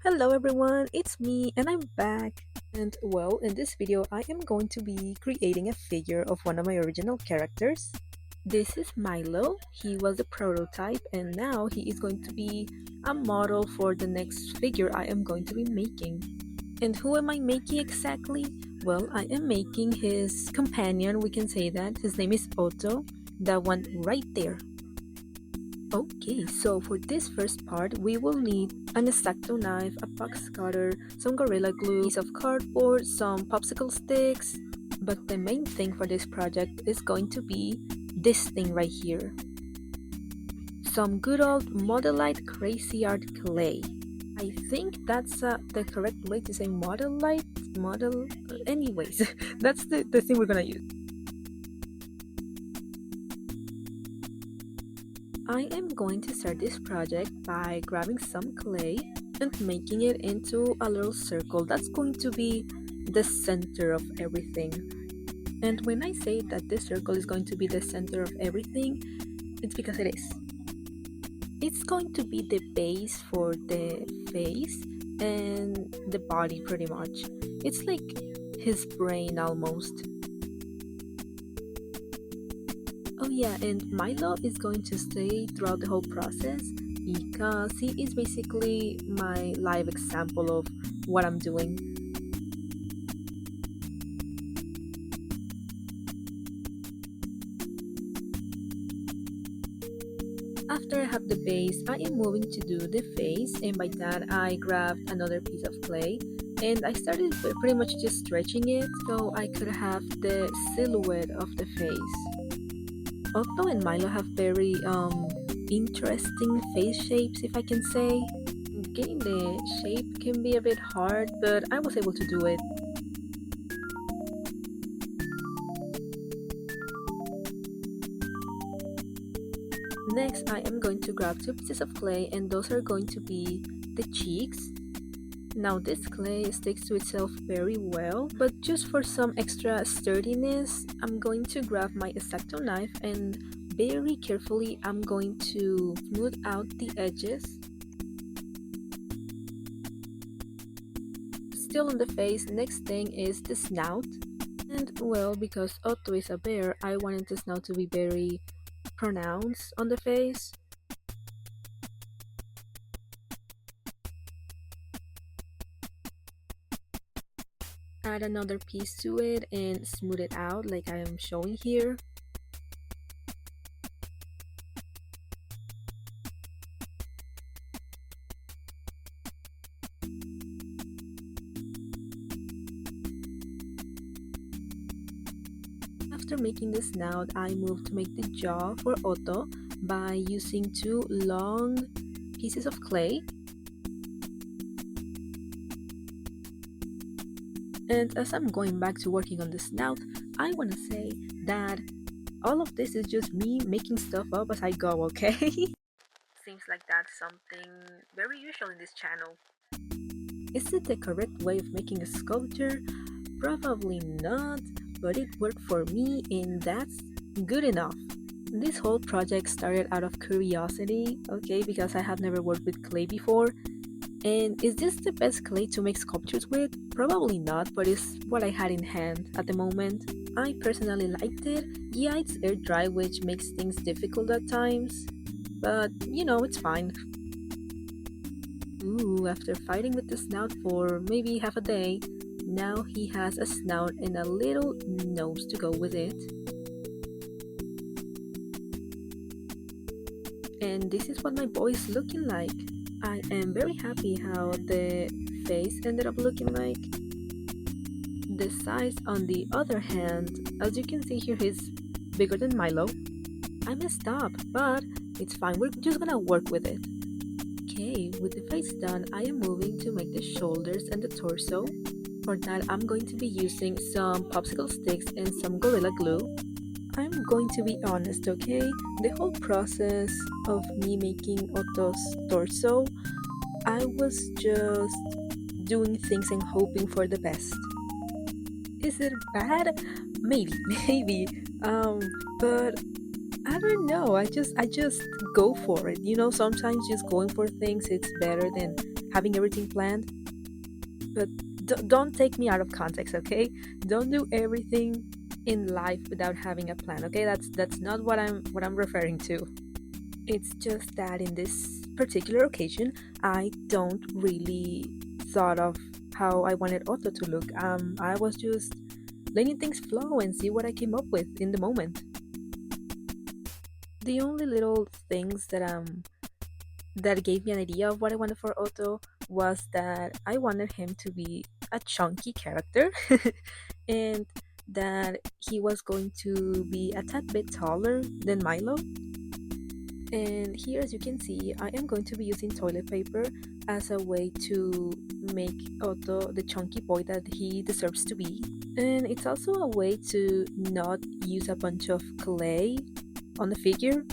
Hello everyone, it's me and I'm back. And well, in this video I am going to be creating a figure of one of my original characters. This is Milo. He was a prototype and now he is going to be a model for the next figure I am going to be making. And who am I making exactly? Well, I am making his companion, we can say that. His name is Otto, that one right there. Okay, so for this first part, we will need an X-Acto knife, a box cutter, some Gorilla Glue, a piece of cardboard, some popsicle sticks. But the main thing for this project is going to be this thing right here. Some good old Modelite Crazy Art clay. I think that's the correct way to say Modelite. Anyways, that's the thing we're gonna use. I am going to start this project by grabbing some clay and making it into a little circle that's going to be the center of everything. And when I say that this circle is going to be the center of everything, it's because it is. It's going to be the base for the face and the body pretty much. It's like his brain almost. Oh yeah, and Milo is going to stay throughout the whole process because he is basically my live example of what I'm doing. After I have the base, I am moving to do the face, and by that I grabbed another piece of clay and I started pretty much just stretching it so I could have the silhouette of the face. Otto and Milo have very interesting face shapes, if I can say. Getting the shape can be a bit hard, but I was able to do it. Next, I am going to grab two pieces of clay and those are going to be the cheeks. Now this clay sticks to itself very well, but just for some extra sturdiness, I'm going to grab my X-Acto knife and very carefully I'm going to smooth out the edges. Still on the face, next thing is the snout. And well, because Otto is a bear, I wanted the snout to be very pronounced on the face. Add another piece to it and smooth it out like I am showing here. After making the snout, I moved to make the jaw for Otto by using two long pieces of clay. And as I'm going back to working on the snout, I want to say that all of this is just me making stuff up as I go, okay? Seems like that's something very usual in this channel. Is it the correct way of making a sculpture? Probably not, but it worked for me and that's good enough. This whole project started out of curiosity, okay, because I have never worked with clay before. And is this the best clay to make sculptures with? Probably not, but it's what I had in hand at the moment. I personally liked it. Yeah, it's air dry, which makes things difficult at times, but you know, it's fine. Ooh, after fighting with the snout for maybe half a day, now he has a snout and a little nose to go with it. And this is what my boy is looking like. I am very happy how the face ended up looking like. The size, on the other hand, as you can see here, is bigger than Milo. I messed up, but it's fine, we're just gonna work with it. Okay, with the face done, I am moving to make the shoulders and the torso. For that, I'm going to be using some popsicle sticks and some Gorilla Glue. I'm going to be honest, okay? The whole process of me making Otto's torso, I was just doing things and hoping for the best. Is it bad? Maybe, maybe. But I don't know. I just go for it. You know, sometimes just going for things it's better than having everything planned. But don't take me out of context, okay? Don't do everything in life without having a plan, okay? That's not what I'm referring to. It's just that in this particular occasion, I don't really thought of how I wanted Otto to look. I was just letting things flow and see what I came up with in the moment. The only little things that gave me an idea of what I wanted for Otto was that I wanted him to be a chunky character and that he was going to be a tad bit taller than Milo. And here, as you can see, I am going to be using toilet paper as a way to make Otto the chunky boy that he deserves to be. And it's also a way to not use a bunch of clay on the figure.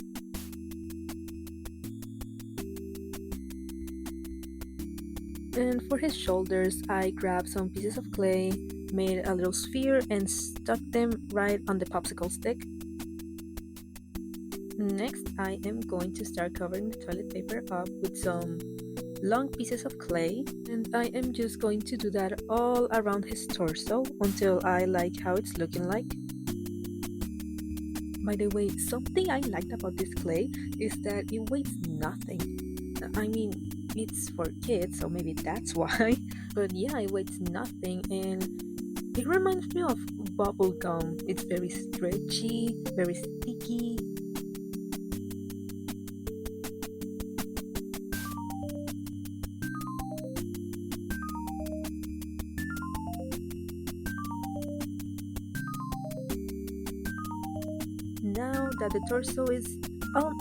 And for his shoulders, I grabbed some pieces of clay, made a little sphere, and stuck them right on the popsicle stick. Next, I am going to start covering the toilet paper up with some long pieces of clay, and I am just going to do that all around his torso until I like how it's looking like. By the way, something I liked about this clay is that it weighs nothing. I mean, it's for kids, so maybe that's why. But yeah, it weighs nothing, and it reminds me of bubble gum. It's very stretchy, very sticky. Now that the torso is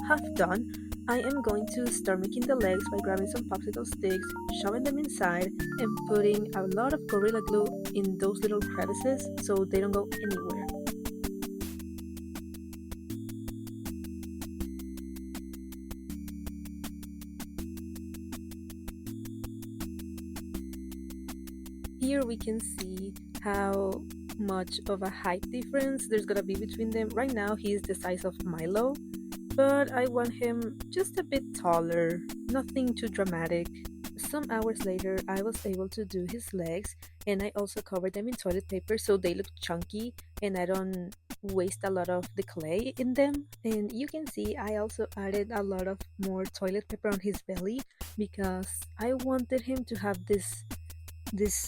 half done, I am going to start making the legs by grabbing some popsicle sticks, shoving them inside, and putting a lot of Gorilla Glue in those little crevices so they don't go anywhere. Here we can see how much of a height difference there's gonna be between them. Right now he's the size of Milo, but I want him just a bit taller, nothing too dramatic. Some hours later, I was able to do his legs, and I also covered them in toilet paper so they look chunky and I don't waste a lot of the clay in them. And you can see I also added a lot of more toilet paper on his belly because I wanted him to have this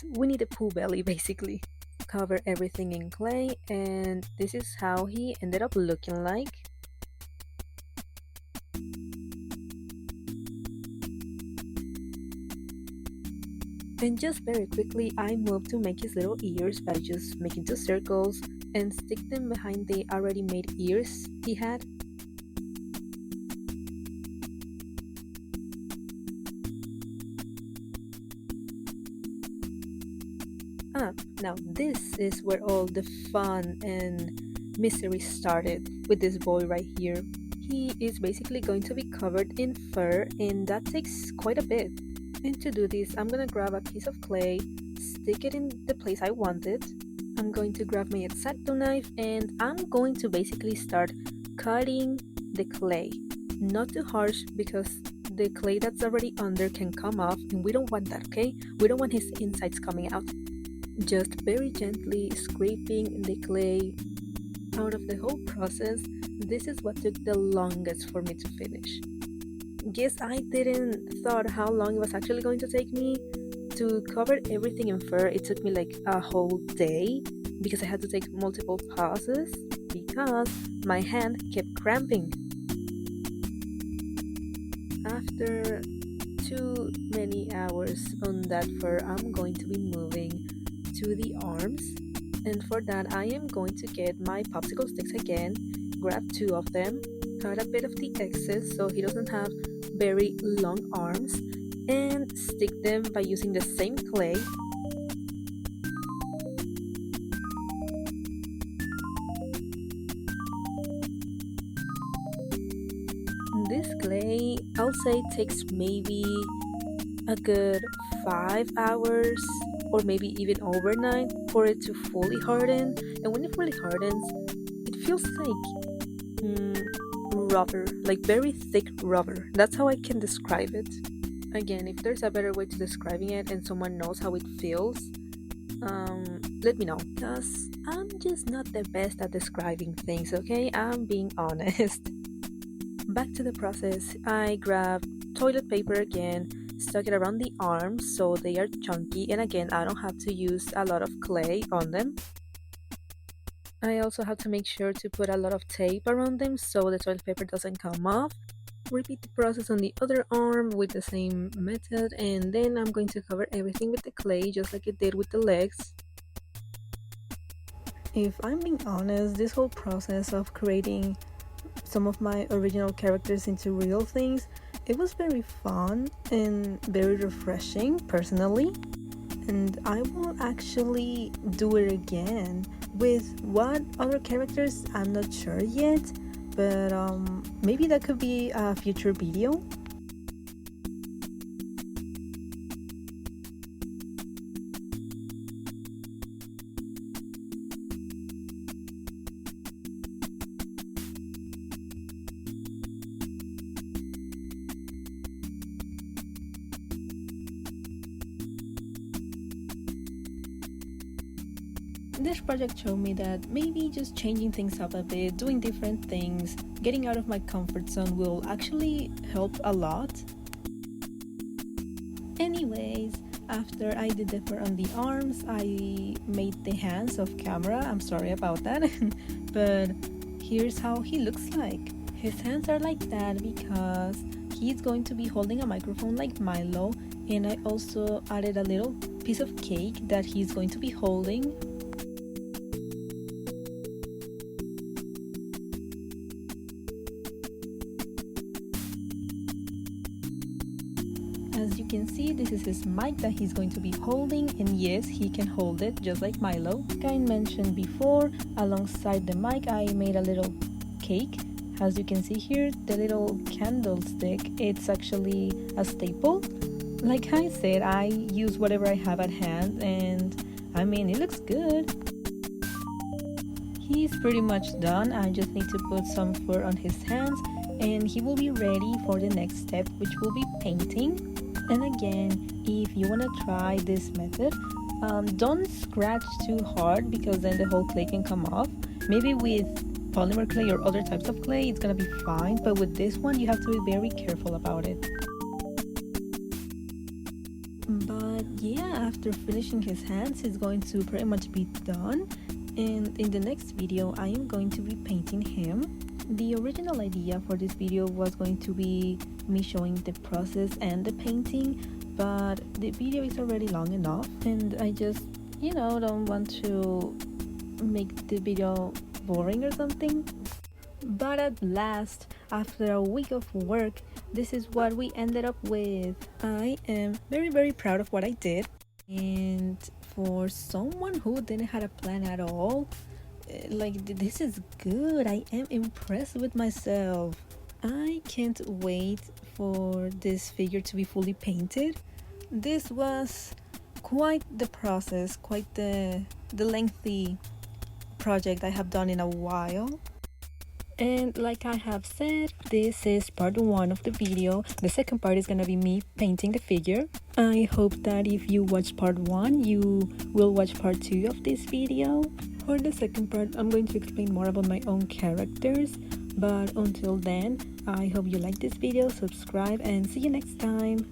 Winnie the Pooh belly basically. Cover everything in clay, and this is how he ended up looking like. And just very quickly, I moved to make his little ears by just making two circles and stick them behind the already made ears he had. Now this is where all the fun and misery started with this boy right here. He is basically going to be covered in fur, and that takes quite a bit. And to do this, I'm gonna grab a piece of clay, stick it in the place I want it. I'm going to grab my X-Acto knife, and I'm going to basically start cutting the clay. Not too harsh because the clay that's already under can come off, and we don't want that, okay? We don't want his insides coming out. Just very gently scraping the clay out of the whole process. This is what took the longest for me to finish. Guess I didn't thought how long it was actually going to take me to cover everything in fur. It took me like a whole day because I had to take multiple pauses because my hand kept cramping. After too many hours on that fur, I'm going to be moving to the arms, and for that I am going to get my popsicle sticks again, grab two of them, cut a bit of the excess so he doesn't have very long arms, and stick them by using the same clay. This clay, I'll say, takes maybe a good 5 hours or maybe even overnight for it to fully harden. And when it fully hardens, it feels like rubber, like very thick rubber. That's how I can describe it. Again, if there's a better way to describing it and someone knows how it feels, let me know, because I'm just not the best at describing things, okay? I'm being honest. Back to the process, I grabbed toilet paper again, stuck it around the arms so they are chunky, and again, I don't have to use a lot of clay on them. I also have to make sure to put a lot of tape around them so the toilet paper doesn't come off. Repeat the process on the other arm with the same method, and then I'm going to cover everything with the clay just like it did with the legs. If I'm being honest, this whole process of creating some of my original characters into real things, it was very fun and very refreshing personally, and I will actually do it again. With what other characters, I'm not sure yet, but maybe that could be a future video. This project showed me that maybe just changing things up a bit, doing different things, getting out of my comfort zone will actually help a lot. Anyways, after I did the fur on the arms, I made the hands off camera. I'm sorry about that. But here's how he looks like. His hands are like that because he's going to be holding a microphone like Milo, and I also added a little piece of cake that he's going to be holding. As you can see, this is his mic that he's going to be holding, and yes, he can hold it just like Milo. Like I mentioned before, alongside the mic I made a little cake. As you can see here, the little candlestick, it's actually a staple. Like I said, I use whatever I have at hand, and I mean, it looks good. He's pretty much done. I just need to put some fur on his hands, and he will be ready for the next step, which will be painting. And again, if you want to try this method, don't scratch too hard because then the whole clay can come off. Maybe with polymer clay or other types of clay it's gonna be fine, but with this one you have to be very careful about it. But yeah, after finishing his hands, he's going to pretty much be done, and in the next video I am going to be painting him. The original idea for this video was going to be me showing the process and the painting, but the video is already long enough, and I just, don't want to make the video boring or something. But at last, after a week of work, this is what we ended up with. I am very, very proud of what I did, and for someone who didn't have a plan at all, this is good. I am impressed with myself. I can't wait for this figure to be fully painted. This was quite the process, quite the lengthy project I have done in a while. And like I have said, this is part 1 of the video. The second part is gonna be me painting the figure. I hope that if you watch part 1, you will watch part 2 of this video. For the second part, I'm going to explain more about my own characters. But until then, I hope you like this video, subscribe, and see you next time.